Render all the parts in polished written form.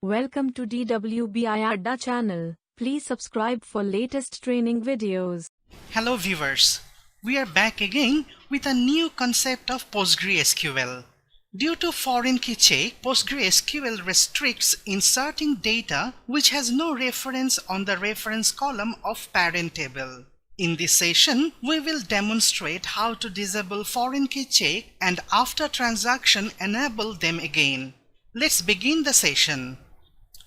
Welcome to DWBI Adda channel. Please subscribe for latest training videos. Hello viewers, we are back again with a new concept of PostgreSQL. Due to foreign key check, PostgreSQL restricts inserting data which has no reference on the reference column of parent table. In this session, we will demonstrate how to disable foreign key check and after transaction enable them again. Let's begin the session.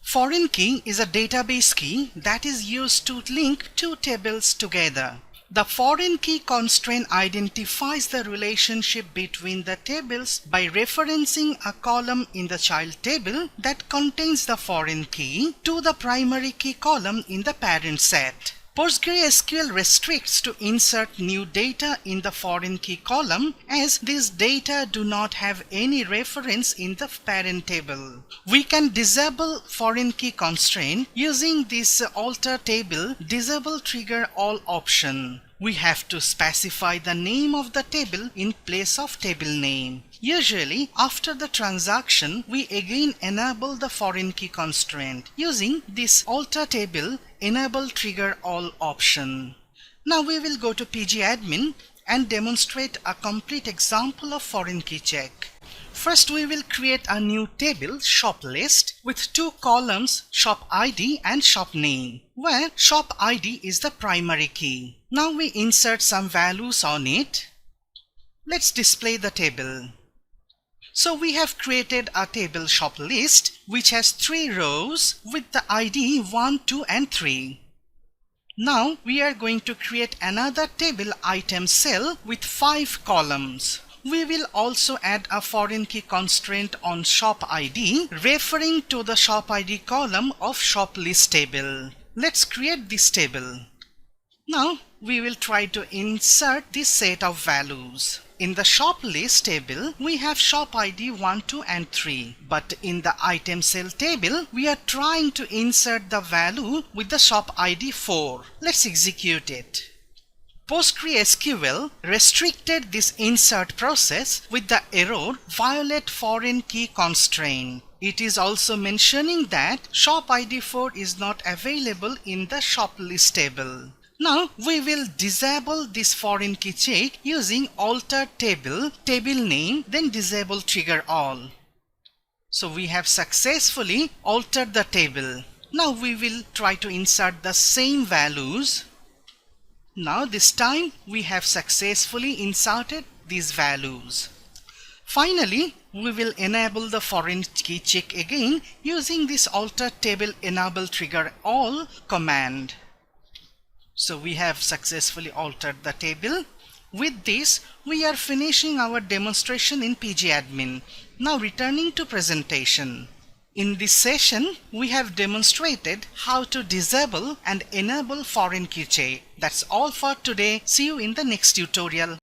Foreign key is a database key that is used to link two tables together. The foreign key constraint identifies the relationship between the tables by referencing a column in the child table that contains the foreign key to the primary key column in the parent set. PostgreSQL restricts to insert new data in the foreign key column as these data do not have any reference in the parent table. We can disable foreign key constraint using this alter table disable trigger all option. We have to specify the name of the table in place of table name. Usually, after the transaction, we again enable the foreign key constraint using this alter table enable trigger all option. Now we will go to pgadmin and demonstrate a complete example of foreign key check. First, we will create a new table shop list with two columns shop ID and shop name, where shop ID is the primary key. Now we insert some values on it. Let's display the table. So we have created a table shop list which has 3 rows with the ID 1, 2 and 3. Now we are going to create another table item cell with 5 columns. We will also add a foreign key constraint on shop ID referring to the shop ID column of shop list table. Let's create this table. Now we will try to insert this set of values. In the shop list table, we have shop ID 1, 2 and 3. But in the item cell table, we are trying to insert the value with the shop ID 4. Let's execute it. PostgreSQL restricted this insert process with the error violate foreign key constraint. It is also mentioning that shop ID 4 is not available in the shop list table. Now we will disable this foreign key check using alter table name, then disable trigger all. So we have successfully altered the table. Now we will try to insert the same values. Now this time we have successfully inserted these values. Finally, we will enable the foreign key check again using this alter table enable trigger all command. So we have successfully altered the table. With this, we are finishing our demonstration in pgadmin. Now returning to presentation. In this session, we have demonstrated how to disable and enable foreign key check. That's all for today. See you in the next tutorial.